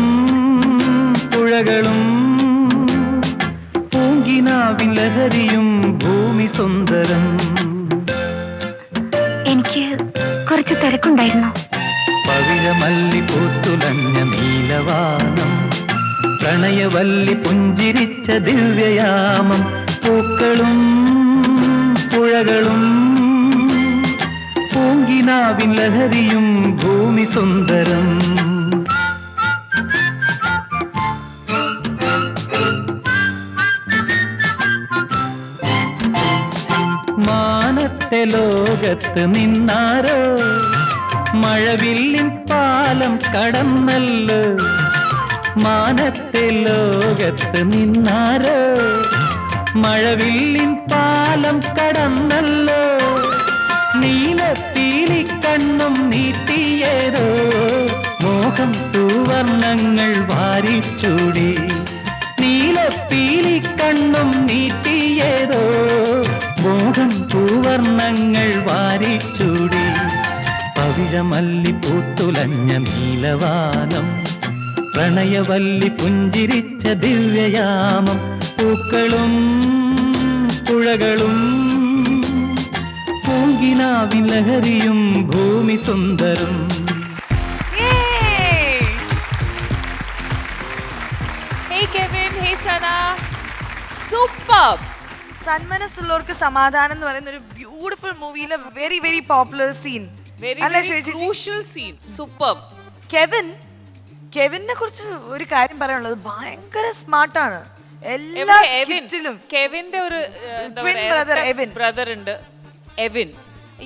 Speaker 2: പുഴകളും പൂങ്കിനാവിൻ ലഹരിയും ഭൂമി സുന്ദരം.
Speaker 6: എനിക്ക് കുറച്ച് തിരക്കുണ്ടായിരുന്നു.
Speaker 2: പവിഴമല്ലി പൂത്തുലഞ്ഞ നീലവാനം, പ്രണയവല്ലി പുഞ്ചിരിച്ച ദിവ്യയാമം, പൂക്കളും പുഴകളും പൂങ്കിനാവിൻ ലഹരിയും ഭൂമി സുന്ദരം. മാനത്തെ ലോകത്ത് നിന്നാരോ മഴവില്ലിൻ പാലം കടന്നല്ലോ. മാനത്തെ ലോകത്ത് നിന്നാരോ മഴവില്ലിൻ പാലം കടന്നല്ലോ. നീലപ്പീലി കണ്ണും നീട്ടിയേതോ മോഹം തൂവർണ്ണങ്ങൾ വാരിച്ചൂടി. നീലപ്പീലി കണ്ണും നീട്ടിയേതോ മോഹം തൂവർണ്ണങ്ങൾ വാരിച്ചൂടി. പവിഴമല്ലി പൂത്തുലഞ്ഞ നീലവാനം, പ്രണയവല്ലി പുഞ്ചിരിച്ച ദിവ്യയാമം, പൂക്കളും പുഴകളും പൂങ്കിനാവിൻ ലഹരിയും ഭൂമി സുന്ദരം.
Speaker 5: Hey Kevin, hey Sana. Superb.
Speaker 3: സന്മനസ്സുള്ളവർക്ക് സമാധാനം എന്ന് പറയുന്ന ഒരു ബ്യൂട്ടിഫുൾ മൂവിയിലെ very very popular scene,
Speaker 5: Very crucial scene. Superb.
Speaker 3: കെവിനെ കുറിച്ച് ഒരു കാര്യം പറയാനുള്ളത്, ഭയങ്കര സ്മാർട്ടാണ്. എല്ലാ സ്കിറ്റിലും
Speaker 5: കെവിന്റെ ഒരു
Speaker 3: ട്വിൻ ബ്രദർ
Speaker 5: ബ്രദർ ഉണ്ട്, എവിൻ.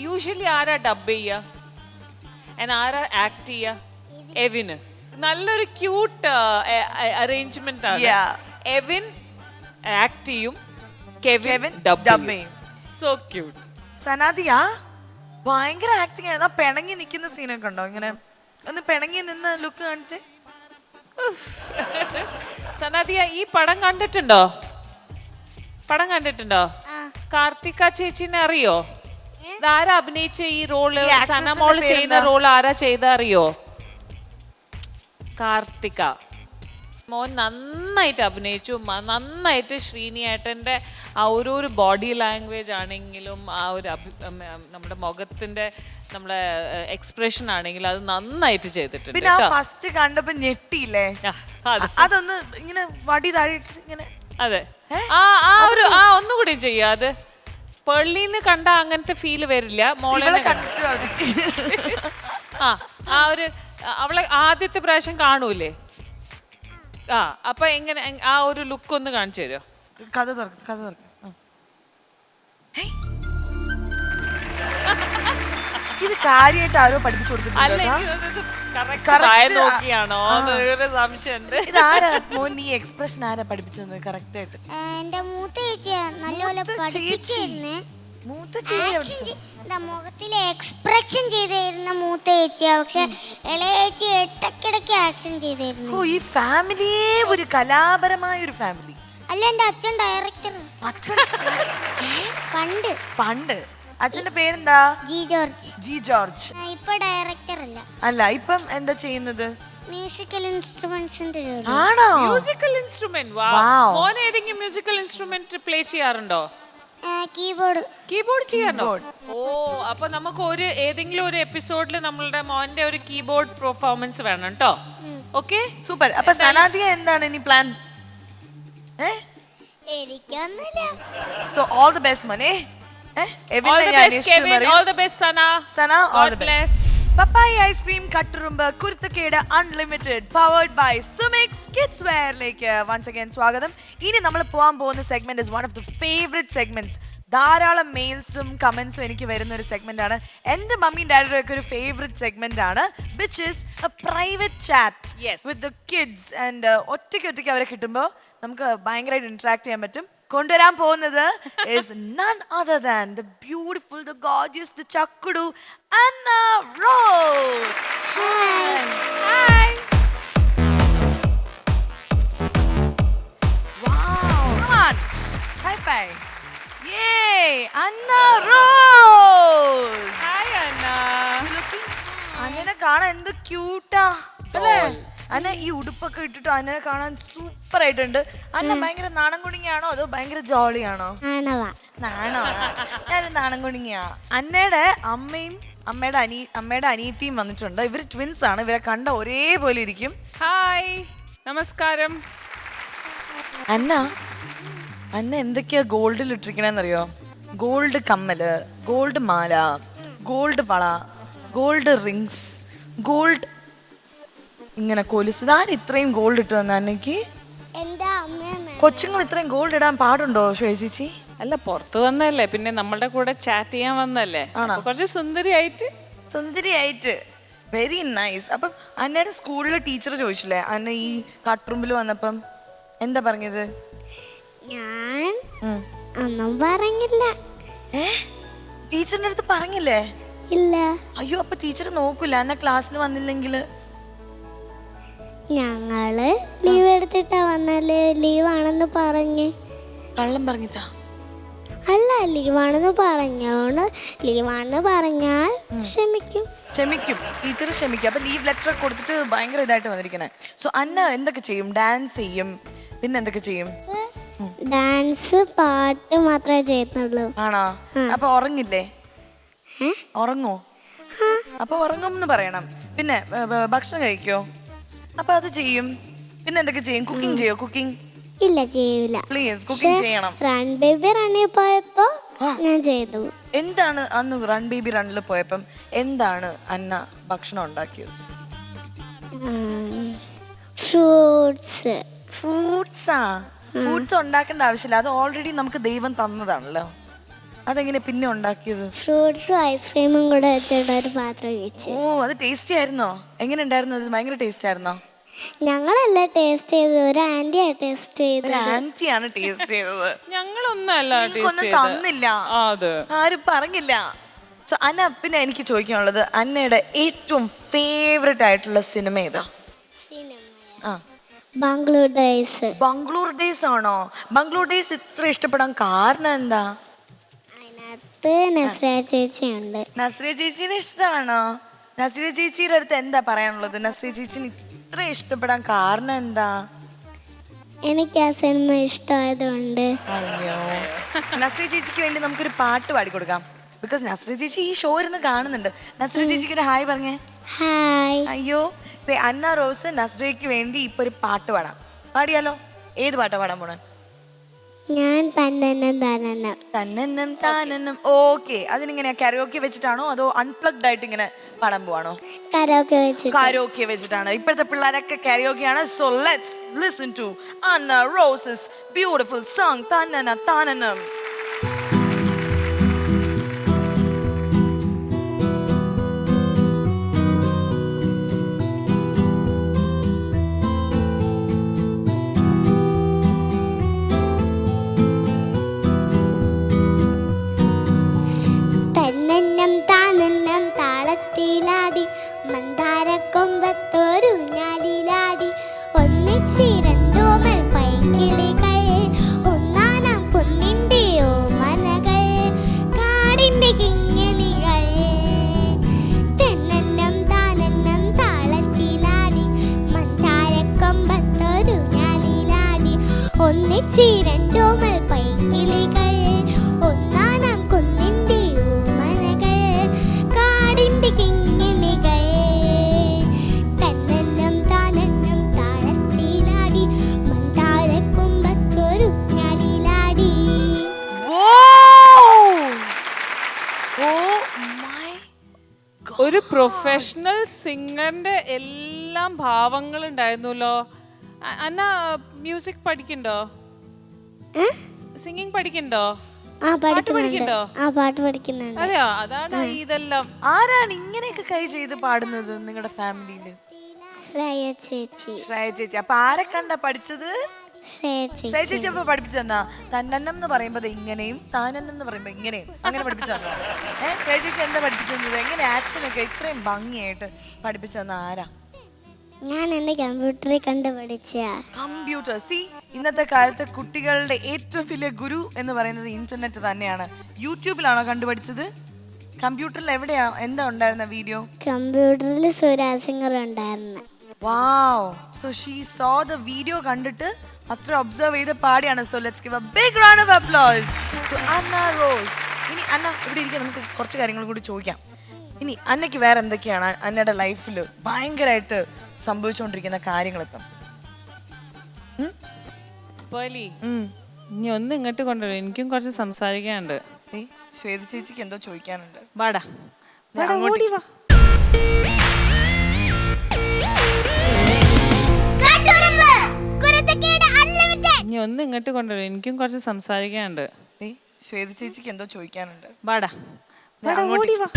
Speaker 5: യൂഷ്വലി ആരാ ഡബ് ചെയ്യ, ആരാ ആക്ട് ചെയ്യ? എവിന്. നല്ലൊരു ക്യൂട്ട് അറേഞ്ച്മെന്റ് ആണ്. എവിൻ ആക്ട് ചെയ്യും, കെവിൻ
Speaker 3: ഡബ്
Speaker 5: ഡബ്
Speaker 3: ചെയ്യും.
Speaker 5: So cute.
Speaker 3: സനാദിയ ഭയങ്കര ആക്ടിങ് ആയിരുന്നു. ആ പിണങ്ങി നിൽക്കുന്ന സീനൊക്കെ ഉണ്ടോ? ഇങ്ങനെ ഒന്ന് പിണങ്ങി നിന്ന് ലുക്ക് കാണിച്ചേ.
Speaker 5: സനാദിയ ഈ പടം കണ്ടിട്ടുണ്ടോ? പടം കണ്ടിട്ടുണ്ടോ? കാർത്തിക ചേച്ചിനെ അറിയോ? ആരാ അഭിനയിച്ച ഈ റോള്? സനമോള് ചെയ്യുന്ന റോൾ ആരാ ചെയ്ത അറിയോ? കാർത്തിക. മോൻ നന്നായിട്ട് അഭിനയിച്ചു. നന്നായിട്ട് ശ്രീനിയേട്ടൻ്റെ ആ ഒരു ബോഡി ലാംഗ്വേജ് ആണെങ്കിലും ആ ഒരു നമ്മുടെ മുഖത്തിന്റെ നമ്മുടെ എക്സ്പ്രഷൻ ആണെങ്കിലും അത് നന്നായിട്ട് ചെയ്തിട്ടുണ്ട്.
Speaker 3: പിന്നെ ഫസ്റ്റ് കണ്ടപ്പോ ഞെട്ടിയില്ലേ? അതൊന്ന് ഇങ്ങനെ വടി താഴെ ഇങ്ങനെ.
Speaker 5: അതെ, ഒന്നുകൂടി ചെയ്യാ. അത് പെർലിന്ന് കണ്ട അങ്ങനത്തെ ഫീല് വരില്ല. മോളെ ആ ഒരു അവളെ ആദ്യത്തെ പ്രാവശ്യം കാണൂലേ? അപ്പൊ എങ്ങനെ ആ ഒരു ലുക്ക് ഒന്ന് കാണിച്ചു തരുമോ?
Speaker 3: കഥ തുറക്കും. ഇത് കാര്യമായിട്ട് ആരോ പഠിപ്പിച്ചു
Speaker 5: നോക്കിയാണോ സംശയമുണ്ട്.
Speaker 3: ഇതാരാ മോൻ ഈ എക്സ്പ്രഷൻ ആരാ പഠിപ്പിച്ചത് കറക്റ്റ് ആയിട്ട്?
Speaker 6: എന്റെ മൂത്ത ചേച്ചിയാ നല്ലപോലെ പഠിപ്പിച്ചിരുന്നേ. മുഖത്തിലെ എക്സ്പ്രഷൻ ചെയ്തിരുന്ന മൂത്ത ചേച്ചിയാ. പക്ഷെ ഇളയ ചേച്ചി ഇടയ്ക്കിടയ്ക്ക് ആക്ഷൻ ചെയ്തിരുന്നു.
Speaker 3: ഈ ഫാമിലിയെ ഒരു കലാപരമായ ഒരു ഫാമിലി.
Speaker 6: അല്ല, എന്റെ അച്ഛൻ ഡയറക്ടർ.
Speaker 3: പണ്ട് അച്ഛന്റെ പേരെന്താ? G George.
Speaker 6: ഇപ്പൊ ഡയറക്ടർ അല്ല.
Speaker 3: അല്ല, ഇപ്പം എന്താ ചെയ്യുന്നത്?
Speaker 6: മ്യൂസിക്കൽ ഇൻസ്ട്രുമെന്റ്സിന്റെ ജോലി.
Speaker 3: ആണോ?
Speaker 5: Musical instrument. മോൻ ഏതെങ്കിലും മ്യൂസിക്കൽ ഇൻസ്ട്രുമെന്റ് പ്ലേ ചെയ്യാറുണ്ടോ?
Speaker 6: കീബോർഡ്
Speaker 5: ചെയ്യാറുണ്ടോ? ഓ, അപ്പൊ നമുക്ക് ഏതെങ്കിലും ഒരു എപ്പിസോഡിൽ നമ്മളുടെ മോന്റെ ഒരു കീബോർഡ് പെർഫോമൻസ് വേണം കേട്ടോ. Okay,
Speaker 3: super. അപ്പൊ സനാദിയ എന്താണ് ഇനി പ്ലാൻ?
Speaker 6: എനിക്കൊന്നുമില്ല.
Speaker 3: സോ ഓൾ ദി ബെസ്റ്റ് മോനെ.
Speaker 5: All the best, Kevin. All the best, Sana.
Speaker 3: All the best. Papaya ice cream കട്ടുറുമ്പ് കുരുത്തക്കേട് അൺലിമിറ്റഡ് പവേർഡ് ബൈ സുമിക്സ് കിഡ്സ് വെയറിലേക്ക് വൺസ് അഗൈൻ സ്വാഗതം. ഇനി നമ്മൾ പോകാൻ പോകുന്ന segment is one of the favourite segments. ധാരാളം മെയിൽസും കമന്റ്സും എനിക്ക് വരുന്ന ഒരു സെഗ്മെന്റ് ആണ്. എൻ്റെ മമ്മിയും ഡാഡിയുടെ ഒക്കെ ഒരു ഫേവറേറ്റ് സെഗ്മെന്റ് ആണ്, which is A private chat with the kids. And ഒറ്റയ്ക്ക് അവരെ കിട്ടുമ്പോൾ നമുക്ക് ഭയങ്കരമായിട്ട് ഇന്ററാക്ട് ചെയ്യാൻ പറ്റും. കൊണ്ടുവരാൻ പോകുന്നത് is none other than the beautiful, the gorgeous, the chakkudu, Anna Rose. Hi. Wow. Come on. High five. Yay. Anna Rose.
Speaker 5: Hi, Anna.
Speaker 3: അന്നനെ കാണാൻ എന്ത് ക്യൂട്ടാ അല്ലേ? അന്ന ഈ ഉടുപ്പൊക്കെ ഇട്ടിട്ട് അന്നനെ കാണാൻ സൂപ്പർ ആയിട്ടുണ്ട്. അന്ന ഭയങ്കര നാണം കുണിങ്ങിയാണോ അതോ ഭയങ്കര ജോളിയാണോ? ഞാൻ നാണം കുണിങ്ങിയാ. അന്നയുടെ അമ്മയും അമ്മയുടെ അനിയത്തിയും വന്നിട്ടുണ്ട്. ഇവര് ട്വിൻസ് ആണ്. ഇവരെ കണ്ട ഒരേപോലെ ഇരിക്കും.
Speaker 5: ഹായ്, നമസ്കാരം.
Speaker 3: അന്ന എന്തൊക്കെയാ ഗോൾഡിൽ ഇട്ടിരിക്കണെന്നറിയോ? ഗോൾഡ് കമ്മല്, ഗോൾഡ് മാല, ഗോൾഡ് വള, ഗോൾഡ് റിങ്സ്, ഗോൾഡ് ഇങ്ങനെ കൊലുസ്. ഇതാരും ഇത്രയും ഗോൾഡ് ഇട്ടു തന്നെ അന്നയ്ക്ക്? കൊച്ചുങ്ങൾ ഇത്രയും ഗോൾഡ് ഇടാൻ പാടുണ്ടോ ചേച്ചി?
Speaker 5: അല്ല, പുറത്ത് വന്നല്ലേ, പിന്നെ നമ്മളുടെ കൂടെ ചാറ്റ് ചെയ്യാൻ വന്നല്ലേ, കുറച്ച് സുന്ദരിയായിട്ട്.
Speaker 3: Very nice. അപ്പം അന്നയുടെ സ്കൂളിലെ ടീച്ചർ ചോദിച്ചില്ലേ അന്ന ഈ കട്ടുറുമ്പിൽ വന്നപ്പം എന്താ പറഞ്ഞത്?
Speaker 6: ഞാൻ ഒന്നും പറഞ്ഞില്ല.
Speaker 3: ടീച്ചറിന്റെ അടുത്ത് പറഞ്ഞില്ലേ?
Speaker 6: ഇല്ല.
Speaker 3: അയ്യോ, അപ്പൊ ടീച്ചർ നോക്കൂല അന്ന ക്ലാസ്സിൽ വന്നില്ലെങ്കിൽ?
Speaker 6: ഞങ്ങള് ലീവ് എടുത്തിട്ടാ വന്നാല് ലീവാണെന്ന് പറഞ്ഞ്.
Speaker 3: കള്ളം പറഞ്ഞിട്ടാ?
Speaker 6: അല്ല, ലീവാണെന്ന് പറഞ്ഞാൽ ക്ഷമിക്കും.
Speaker 3: ടീച്ചർ ക്ഷമിക്കും. അപ്പൊ ലീവ് ലെറ്റർ കൊടുത്തിട്ട് ഭയങ്കര ഇതായിട്ട് വന്നിരിക്കണേ. സോ അന്ന എന്തൊക്കെ ചെയ്യും? ഡാൻസ് ചെയ്യും, പിന്നെ എന്തൊക്കെ ചെയ്യും?
Speaker 6: ഡാൻസ്, പാട്ട് മാത്രമേ ചെയ്യുന്നുള്ളൂ.
Speaker 3: ആണോ? അപ്പൊ ഉറങ്ങില്ലേ? ഉറങ്ങോ? അപ്പൊ ഉറങ്ങും പറയണം. പിന്നെ ഭക്ഷണം കഴിക്കോ? അപ്പൊ അത് ചെയ്യും. പിന്നെ എന്തൊക്കെ ചെയ്യും? കുക്കിംഗ് ചെയ്യോ? കുക്കിംഗ്
Speaker 6: ഇല്ല, ചെയ്യൂല.
Speaker 3: പ്ലീസ്, കുക്കിംഗ് ചെയ്യണം.
Speaker 6: റൺ ബേബി റണ്ണിൽ പോയപ്പോ ഞാൻ ചെയ്തു.
Speaker 3: എന്താണ് അന്ന് റൺ ബേബി റണ്ണിൽ പോയപ്പം എന്താണ് അന്ന ഭക്ഷണം ഉണ്ടാക്കിയത്? ഫ്രൂട്ട്സ് ഉണ്ടാക്കേണ്ട ആവശ്യമില്ല, അത് ഓൾറെഡി നമുക്ക് ദൈവം തന്നതാണല്ലോ. അതെങ്ങനെ പിന്നെ ഉണ്ടാക്കിയത്?
Speaker 6: ഫ്രൂട്ട്സും ഐസ്ക്രീമും കൂടെ വെച്ചിട്ട് ഒരു പാത്രം വെച്ച്.
Speaker 3: ഓ, അത് ടേസ്റ്റി ആയിരുന്നോ? എങ്ങനെ ഉണ്ടായിരുന്നു? അത് ഭയങ്കര ടേസ്റ്റ് ആയിരുന്നോ?
Speaker 6: ഞങ്ങളല്ല ടേസ്റ്റ് ചെയ്തത്, ഒരു ആന്റിയാ ടേസ്റ്റ്
Speaker 3: ഒരു
Speaker 6: ചെയ്തത്.
Speaker 3: ആന്റിയാണ് ടേസ്റ്റ് ചെയ്തത്.
Speaker 5: ഞങ്ങളൊന്നല്ല
Speaker 3: നിങ്ങൾക്കൊന്നും
Speaker 5: ടേസ്റ്റ്
Speaker 3: തന്നില്ല,
Speaker 5: അതെ
Speaker 3: ആരും പറഞ്ഞില്ല. സോ അന്ന, പിന്നെ എനിക്ക് ചോദിക്കാനുള്ളത്, അന്നയുടെ ഏറ്റവും ഫേവറേറ്റ് ആയിട്ടുള്ള സിനിമ ഏതാ? ആ,
Speaker 6: ബാംഗ്ലൂർ ഡേയ്സ്.
Speaker 3: ബംഗ്ലൂർ ഡേയ്സ് ആണോ? ബംഗ്ലൂർ ഡേയ്സ് ഇത്ര ഇഷ്ടപ്പെടാൻ കാരണം എന്താ?
Speaker 6: അതിനകത്ത് നസ്രിയ ചേച്ചിയുണ്ട്.
Speaker 3: നസ്രിയ ചേച്ചീനെ ഇഷ്ടമാണോ? നസ്രിയ ചേച്ചിയുടെ അടുത്ത് എന്താ പറയാനുള്ളത്? നസ്രിയ ചേച്ചിന് ഇത്ര ഇഷ്ടപ്പെടാൻ കാരണം എന്താ?
Speaker 6: എനിക്ക് ആ സിനിമ ഇഷ്ടമായതുകൊണ്ട്.
Speaker 3: അയ്യോ, നസ്രിയ ചേച്ചിക്ക് വേണ്ടി നമുക്കൊരു പാട്ട് പാടിക്കൊടുക്കാം. ബിക്കോസ് നസ്രിയ ചേച്ചി ഈ ഷോ ഇരുന്ന് കാണുന്നുണ്ട്. നസ്രിയ ചേച്ചിക്ക് ഒരു ഹായ് പറഞ്ഞേ.
Speaker 6: ഹായ്.
Speaker 3: അയ്യോ, അന്ന റോസ് നസ്രിയക്ക് വേണ്ടി ഇപ്പൊ ഒരു പാട്ട് പാടാം. പാടിയാലോ? ഏത് പാട്ടാ പാടാൻ പോണേ?
Speaker 6: ഞാൻ തന്നെന്നും താനെന്നും.
Speaker 3: തന്നെന്നും താനെന്നും. ഓക്കെ, അതിനിങ്ങനെ കരോക്കെ വെച്ചിട്ടാണോ അതോ അൺപ്ലഗ്ഡ് ആയിട്ട് ഇങ്ങനെ പാടാൻ പോവാണോ?
Speaker 6: കരോക്കെ വെച്ചിട്ട്.
Speaker 3: കരോക്കെ വെച്ചിട്ടാണ്. ഇപ്പോഴത്തെ പിള്ളേരൊക്കെ കരോക്കെയാണ്. So let's listen to Anna Rose's beautiful song തന്നന താനനം.
Speaker 6: തന്നെന്നും താനെന്നും താളത്തിലാടി മന്ദാരക്കൊമ്പത്തൊരു ഞാലിലാടി ഒന്നിച്ചിരന്തോമൽ പൈക്കിളികൾ ഒന്നാനാം കുന്നിൻ്റെ ഓമനകൾ കാടിൻ്റെ കിങ്ങിണികൾ. തെന്നെന്നും താനെന്നും താളത്തിലാടി മന്ദാരക്കൊമ്പത്തൊരു ഞാലിലാടി ഒന്നിച്ചിരന്തോമൽ പൈക്കിളികൾ ഒന്നാനാം കുന്നിൻ്റെ ഓമനകൾ കാടിൻ്റെ കിങ്ങിണികൾ. തന്നെന്നും താനെന്നും താളത്തിലാടി മന്ദാരക്കൊമ്പത്തൊരു ഞാലിലാടി.
Speaker 5: ഒരു പ്രൊഫഷണൽ സിംഗറിന്റെ എല്ലാം ഭാവങ്ങൾ ഉണ്ടായിരുന്നല്ലോ. അന്ന മ്യൂസിക് പഠിക്കണ്ടോ? സിംഗിങ് പഠിക്കണ്ടോ?
Speaker 6: ആ
Speaker 5: പഠിക്കണ്ടോ?
Speaker 6: പഠിക്കുന്നുണ്ട്. ആ പാട്ട് പഠിക്കുന്നുണ്ട്.
Speaker 5: അതെയോ? അതാണ് ഇതെല്ലാം.
Speaker 3: ആരാണ് ഇങ്ങനെയൊക്കെ കൈ ചെയ്ത് പാടുന്നത് നിങ്ങളുടെ ഫാമിലിയില്?
Speaker 6: ശ്രേയ ചേച്ചി.
Speaker 3: ശ്രേയ ചേച്ചി. അപ്പൊ ആരെ കണ്ടാ പഠിച്ചത്?
Speaker 6: ശ്രേയ
Speaker 3: ശ്രേയ
Speaker 6: ചേച്ചി.
Speaker 3: ചേച്ചി അപ്പൊ പഠിപ്പിച്ചെന്നാ? തന്നെന്നം എന്ന് പറയുമ്പോ ഇങ്ങനെയും താനെന്നം എന്ന് പറയുമ്പോ ഇങ്ങനെയും അങ്ങനെ പഠിപ്പിച്ചെന്നോ? ശ്രേയ ചേച്ചി എന്താ പഠിപ്പിച്ചത്? എങ്ങനെ ആക്ഷൻ ഒക്കെ ഇത്രയും ഭംഗിയായിട്ട് പഠിപ്പിച്ചെന്ന ആരാ?
Speaker 6: ഞാൻ എന്റെ കമ്പ്യൂട്ടറിൽ കണ്ട് പഠിച്ച.
Speaker 3: കമ്പ്യൂട്ടർ. സി, ഇന്നത്തെ കാലത്ത് കുട്ടികളുടെ ഏറ്റവും വലിയ ഗുരു എന്ന് പറയുന്നത് ഇന്റർനെറ്റ് തന്നെയാണ്. യൂട്യൂബിലാണോ കണ്ടുപഠിച്ചത്? കമ്പ്യൂട്ടറിൽ എവിടെയാ, എന്താ ഉണ്ടായിരുന്ന വീഡിയോ?
Speaker 6: കമ്പ്യൂട്ടറിൽ സുരാജ് സിംഗർ ഉണ്ടായിരുന്നു.
Speaker 3: Wow. So she saw the video കണ്ടിട്ട് അത്ര ഒബ്സർവ് ചെയ്ത് പാടിയാണ്. So let's give a big round of applause to Anna Rose. ഇനി അന്ന ഇവിടെ ഇരിക്കാൻ നമുക്ക് കുറച്ച് കാര്യങ്ങൾ കൂടി ചോദിക്കാം. ഇനി അന്നയ്ക്ക് വേറെ എന്തൊക്കെയാണ് അന്നയുടെ ലൈഫിൽ ഭയങ്കരമായിട്ട് സംഭവിച്ചുകൊണ്ടിരിക്കുന്ന കാര്യങ്ങൾ ഇപ്പം?
Speaker 5: പേർലി, ഇനി ഒന്ന് ഇങ്ങോട്ട് കൊണ്ടുവരും, എനിക്കും കുറച്ച് സംസാരിക്കാനുണ്ട്.
Speaker 3: ശ്വേത ചേച്ചിക്ക് എന്തോ ചോദിക്കാനുണ്ട്.
Speaker 5: വാടാ,
Speaker 3: അങ്ങോട്ട്
Speaker 5: ഓടി വാ. ഇനി ഒന്ന് ഇങ്ങോട്ട് കൊണ്ടുവരും, എനിക്കും കുറച്ച് സംസാരിക്കാനുണ്ട്.
Speaker 3: ശ്വേത ചേച്ചിക്ക് എന്തോ ചോദിക്കാനുണ്ട്.
Speaker 5: വാടാ,
Speaker 3: അങ്ങോട്ട്
Speaker 5: ഓടി വാ.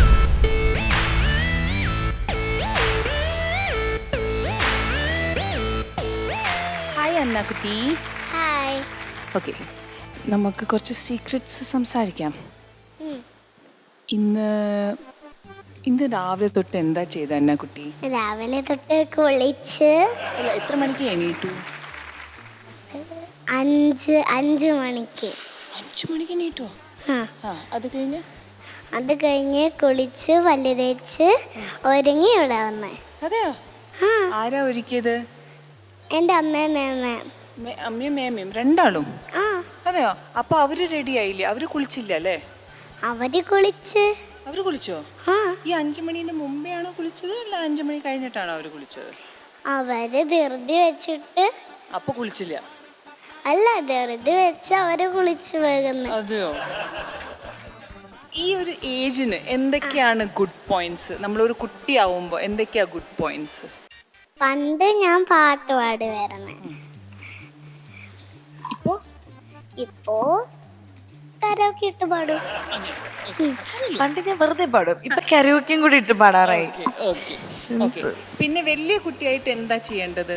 Speaker 5: ഹായ് അന്ന കുട്ടി.
Speaker 6: ഹായ്.
Speaker 5: ഓക്കെ, നമുക്ക് കുറച്ച് സീക്രറ്റ്സ് സംസാരിക്കാം. ഇന്ന് രാവിലെ തൊട്ട് എന്താ ചെയ്ത അന്ന കുട്ടി?
Speaker 6: രാവിലെ തൊട്ട് കുളിച്ച്
Speaker 5: അല്ല, എത്ര മണിക്ക് എണീറ്റു?
Speaker 6: 5 മണിക്ക്.
Speaker 5: 5 മണിക്ക് എണീറ്റോ?
Speaker 6: അത് കഴിഞ്ഞ് കുളിച്ച് പല്ല് തേച്ച് ഒരുങ്ങി ഇവിടെ വന്നേ.
Speaker 5: അതെയോ? ആരാ ഒരുക്കിയത്?
Speaker 6: എൻ്റെ അമ്മയും മേമയും.
Speaker 5: അമ്മയും മേമയും രണ്ടാളും?
Speaker 6: ആ.
Speaker 5: അതെയോ? അപ്പൊ അവര് റെഡി ആയില്ലേ? അവര് കുളിച്ചില്ല അല്ലേ?
Speaker 6: അവര് കുളിച്ച്.
Speaker 5: അവര് കുളിച്ചോ?
Speaker 6: ആ.
Speaker 5: ഈ 5 മണിന്റെ മുമ്പേ ആണോ കുളിച്ചത് അല്ല 5 മണി കഴിഞ്ഞിട്ടാണോ അവര് കുളിച്ചത്?
Speaker 6: അവര് ധൃതി വെച്ചിട്ട്.
Speaker 5: അപ്പൊ കുളിച്ചില്ല?
Speaker 6: അല്ല, ധൃതി വെച്ച് അവര് കുളിച്ച് വേഗം.
Speaker 5: അതെയോ? ഈ ഒരു ഏജിന് എന്തൊക്കെയാണ് ഗുഡ് പോയിന്റ്സ്? നമ്മളൊരു കുട്ടിയാവുമ്പോ എന്തൊക്കെയാ ഗുഡ് പോയിന്റ്സ്?
Speaker 6: പണ്ട് ഞാൻ പാട്ട് പാടി വരുന്നേ. ഇപ്പോ കരോക്കെ ഇട്ട് പാടും.
Speaker 3: പണ്ട് ഞാൻ വെറുതെ പാടും, ഇപ്പൊ കരോക്കെയും കൂടി ഇട്ട് പാടാറായി.
Speaker 5: പിന്നെ വലിയ കുട്ടിയായിട്ട് എന്താ ചെയ്യേണ്ടത്?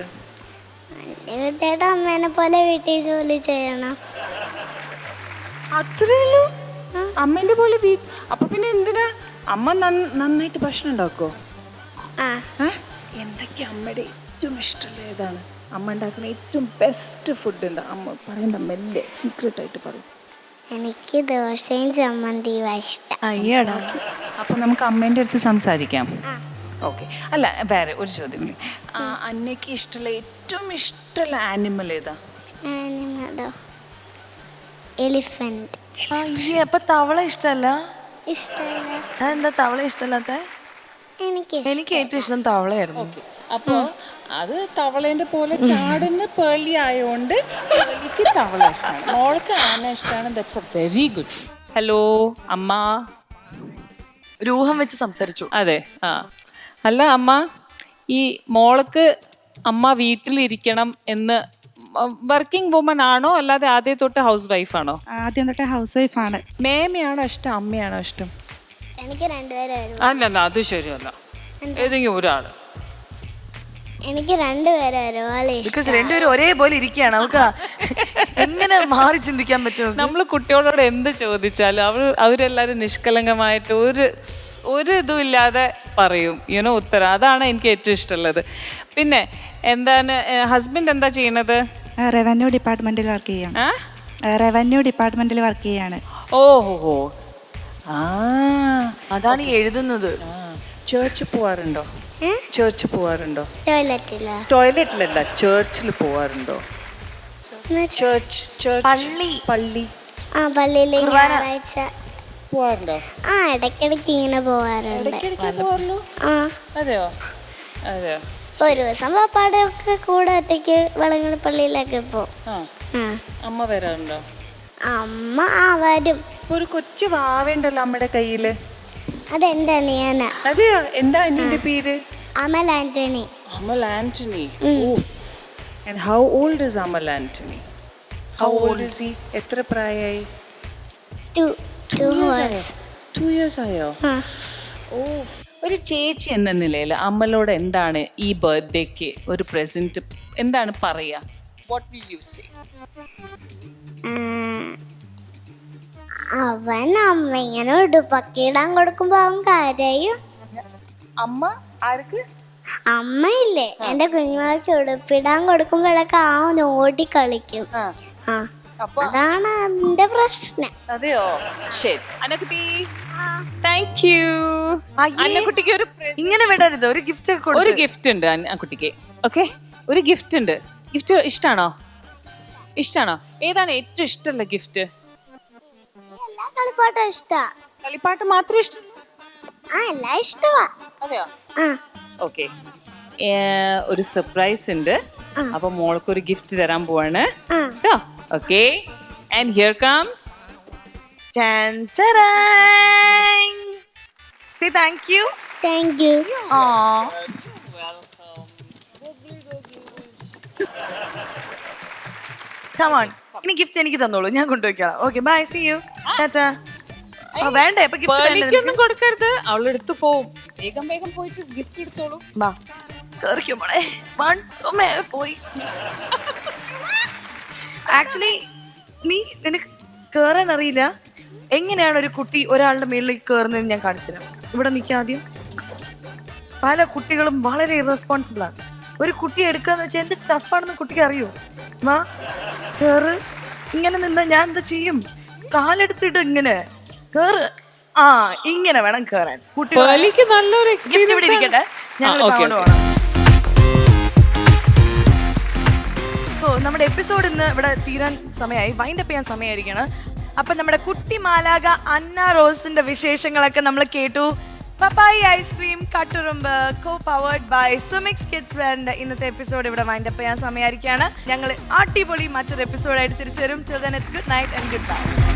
Speaker 6: വീട്ടേടെ അമ്മേനെ പോലെ വീട്ടിൽ ജോലി ചെയ്യണം.
Speaker 5: അത്രേ ഉള്ളൂ? അമ്മേന്റെ പോലെ അപ്പൊ പിന്നെ എന്തിനാ അമ്മ നന്നായിട്ട് ഭക്ഷണം ഉണ്ടാക്കോ?
Speaker 6: ആ
Speaker 5: എന്തൊക്കെ അമ്മയുടെ ഏറ്റവും ഇഷ്ടമുള്ള ഏതാണ്? അമ്മ ഉണ്ടാക്കുന്ന ഏറ്റവും ബെസ്റ്റ് ഫുഡ് എന്താ? അമ്മ പറയണ്ട, മെല്ലെ സീക്രട്ട് ആയിട്ട് പറയും.
Speaker 6: എനിക്ക് ദോശയും ചമ്മന്തിയും ഇഷ്ടം.
Speaker 3: അയ്യടാ,
Speaker 5: അപ്പൊ നമുക്ക് അമ്മേന്റെ അടുത്ത് സംസാരിക്കാം. ഓക്കെ. അല്ല, വേറെ ഒരു ചോദ്യം കൂടി. അന്നയ്ക്ക് ഇഷ്ടമുള്ള ഏറ്റവും ഇഷ്ടമുള്ള ആനിമൽ ഏതാ?
Speaker 6: ആനിമലോ? എലിഫന്റ്.
Speaker 3: അയ്യേ, അപ്പൊ തവള ഇഷ്ടല്ല?
Speaker 6: ഇഷ്ടമല്ല.
Speaker 3: അതെന്താ തവള ഇഷ്ടമല്ലാത്ത? എനിക്ക് ഏറ്റവും ഇഷ്ടം തവളയായിരുന്നു.
Speaker 5: അപ്പോ അത് തവളേന്റെ പോലെ ചാടുന്ന പേളി ആയതുകൊണ്ട് എനിക്ക് തവള ഇഷ്ടമാണ്. മോൾക്ക് ആന ഇഷ്ടമാണ്. That's A very good. Hello അമ്മ.
Speaker 3: രൂഹം വെച്ച് സംസാരിച്ചു.
Speaker 5: അതെ. അല്ല അമ്മ, ഈ മോൾക്ക് അമ്മ വീട്ടിലിരിക്കണം എന്ന് വർക്കിംഗ് വുമൺ ആണോ അല്ലാതെ ആദ്യം തൊട്ട് ഹൗസ് വൈഫാണോ?
Speaker 10: ആദ്യം തൊട്ട് ഹൗസ് വൈഫാണ്.
Speaker 5: മേമയാണോ ഇഷ്ടം, അമ്മയാണോ ഇഷ്ടം?
Speaker 6: എനിക്ക് രണ്ടുപേരും.
Speaker 5: അല്ലല്ല, അത് ശരിയല്ല. ഏതെങ്കിലും ഒരാള്.
Speaker 6: എനിക്ക് രണ്ടുപേരും ഒരുപോലെ
Speaker 3: ബിക്കോസ് രണ്ടുപേരും ഒരേപോലെ ഇരിക്കുകയാണ്. നമുക്ക് എങ്ങനെ മാറി ചിന്തിക്കാൻ പറ്റുമോ?
Speaker 5: നമ്മൾ കുട്ടികളോട് എന്ത് ചോദിച്ചാലും അവരെല്ലാരും നിഷ്കളങ്കമായിട്ട് ഒരു ഇതും ഇല്ലാതെ പറയും ഉത്തരം. അതാണ് എനിക്ക് ഏറ്റവും ഇഷ്ടമുള്ളത്. പിന്നെ എന്താണ് ഹസ്ബൻഡ് എന്താ ചെയ്യണത്?
Speaker 10: റവന്യൂ ഡിപ്പാർട്ട്മെന്റിൽ വർക്ക് ചെയ്യാണ്. റവന്യൂ ഡിപ്പാർട്ട്മെന്റിൽ വർക്ക് ചെയ്യാണ്.
Speaker 5: ഓഹോ,
Speaker 3: അതാണ് ഈ എഴുതുന്നത്.
Speaker 5: ചേർച്ച് പോവാറുണ്ടോ? ചേർച്ച് പോവാറുണ്ടോ?
Speaker 6: ടോയ്ലറ്റിലല്ല,
Speaker 5: ചേർച്ചിൽ പോവാറുണ്ടോ? പള്ളി
Speaker 6: ആ പള്ളിയിൽ ഞായറാഴ്ച
Speaker 5: പോവാറുണ്ടോ?
Speaker 6: ആ ഇടയ്ക്കിടയ്ക്ക് ഇങ്ങനെ പോവാറുണ്ട്. ആ
Speaker 5: അതെയോ? അതെയോ?
Speaker 6: ഒരു ദിവസം പാപ്പാടെ ഒക്കെ കൂടെ ഒറ്റയ്ക്ക് വളങ്ങൽ പള്ളിയിലൊക്കെ പോകും.
Speaker 5: അമ്മ വരാറുണ്ടോ?
Speaker 6: അമ്മ വരും.
Speaker 5: ഒരു കൊച്ചു വാവേണ്ടല്ലോ അമ്മയുടെ കയ്യില്.
Speaker 6: അതെന്റെ അനിയനാ.
Speaker 5: അതെയോ? എന്താ അനിയന്റെ പേര്?
Speaker 6: അമൽ ആന്റണി.
Speaker 5: അമൽ Antony. And how old is Amal Anthony? How old is he? എത്ര പ്രായമായി?
Speaker 6: 2 years.
Speaker 5: 2 years ആയോ? ഒരു ചേച്ചി എന്ന നിലയിൽ അമ്മലോട് എന്താണ് ഈ ബർത്ത്ഡേക്ക് ഒരു പ്രസന്റ് എന്താണ് പറയാ? What will you say?
Speaker 6: അവൻ അമ്മ ഇങ്ങനെ ഉടുപ്പൊക്കെ ഇടാൻ കൊടുക്കുമ്പോ അവൻ കരയും.
Speaker 5: അമ്മ ആർക്ക്?
Speaker 6: അമ്മയില്ലേ എന്റെ കുഞ്ഞുമാക്ക് ഉടുപ്പിടാൻ കൊടുക്കുമ്പോഴൊക്കെ അവൻ ഓടി കളിക്കും. അതാണ് എന്റെ പ്രശ്നം.
Speaker 5: അതെയോ? ശരി അന്നക്കുട്ടി, താങ്ക് യു. അന്നക്കുട്ടിക്ക് ഒരു
Speaker 3: ഇങ്ങനെ വിടരുത്, ഒരു ഗിഫ്റ്റ്.
Speaker 5: ഒരു ഗിഫ്റ്റ് ഉണ്ട് അന്നക്കുട്ടിക്ക്. ഓക്കെ, ഒരു ഗിഫ്റ്റ് ഉണ്ട്. ഗിഫ്റ്റ് ഇഷ്ടാണോ? ഏതാണ് ഏറ്റവും ഇഷ്ടമുള്ള ഗിഫ്റ്റ്?
Speaker 6: എല്ലാ കളിപ്പാട്ടും ഇഷ്ടാ.
Speaker 5: കളിപ്പാട്ട് മാത്രമേ ഇഷ്ടം?
Speaker 6: എല്ലാം ഇഷ്ടമാ.
Speaker 5: അതെയോ? ഓക്കെ, ഒരു സർപ്രൈസ് ഉണ്ട്. അപ്പൊ മോൾക്ക് ഒരു ഗിഫ്റ്റ് തരാൻ പോവാണ് കേട്ടോ. Okay, and here comes.
Speaker 3: Say thank you.
Speaker 6: Thank you.
Speaker 3: Come on. ഇനി ഗിഫ്റ്റ് എനിക്ക് തന്നോളൂ, ഞാൻ കൊണ്ടുപോയിക്കോളാം. Okay, bye, see you. Tata. വേണ്ട, ഇപ്പൊ
Speaker 5: ഗിഫ്റ്റ് കൊടുക്കരുത്, അവളെടുത്ത് പോവും. വേഗം പോയിട്ട് ഗിഫ്റ്റ് എടുത്തോളൂ.
Speaker 3: ബാ, കേറിക്കോ മോളെ. പോയി. ആക്ച്വലി നിനക്ക് കേറാൻ അറിയില്ല. എങ്ങനെയാണ് ഒരു കുട്ടി ഒരാളുടെ മേളിലേക്ക് കയറുന്നതെന്ന് ഞാൻ കാണിച്ചു തരാം. ഇവിടെ നിൽക്കാദ്യം. പല കുട്ടികളും വളരെ ഇറസ്പോൺസിബിൾ ആണ്. ഒരു കുട്ടിയെ എടുക്കാന്ന് വെച്ചാൽ എന്ത് ടഫാണെന്ന് കുട്ടിക്ക് അറിയോ? മാ കേറ്. ഇങ്ങനെ നിന്നാ ഞാൻ എന്താ ചെയ്യും? കാലെടുത്തിട്ട് ഇങ്ങനെ കേറ്. ഇങ്ങനെ വേണം കേറാൻ.
Speaker 5: കുട്ടികൾക്ക് നല്ലൊരു
Speaker 3: ഗിഫ്റ്റ് ഇവിടെ ഇരിക്കട്ടെ, ഞങ്ങൾ പോകണം. സോ നമ്മുടെ എപ്പിസോഡ് ഇന്ന് ഇവിടെ തീരാൻ സമയമായി, വൈൻഡപ്പ് ചെയ്യാൻ സമയമായിരിക്കണം. അപ്പൊ നമ്മുടെ കുട്ടി മാലാക അന്ന റോസിന്റെ വിശേഷങ്ങളൊക്കെ നമ്മൾ കേട്ടു. പപ്പായി ഐസ്ക്രീം കട്ടുറുമ്പ് കോ-പവേർഡ് ബൈ സുമിക്സ് കിഡ്സ് വെയറിന്റെ ഇന്നത്തെ എപ്പിസോഡ് ഇവിടെ വൈൻഡപ്പ് ചെയ്യാൻ സമയമായിരിക്കുകയാണ്. ഞങ്ങൾ അടിപൊളി മറ്റൊരു എപ്പിസോഡായിട്ട് തിരിച്ചു വരും. Till then, it's good night and goodbye.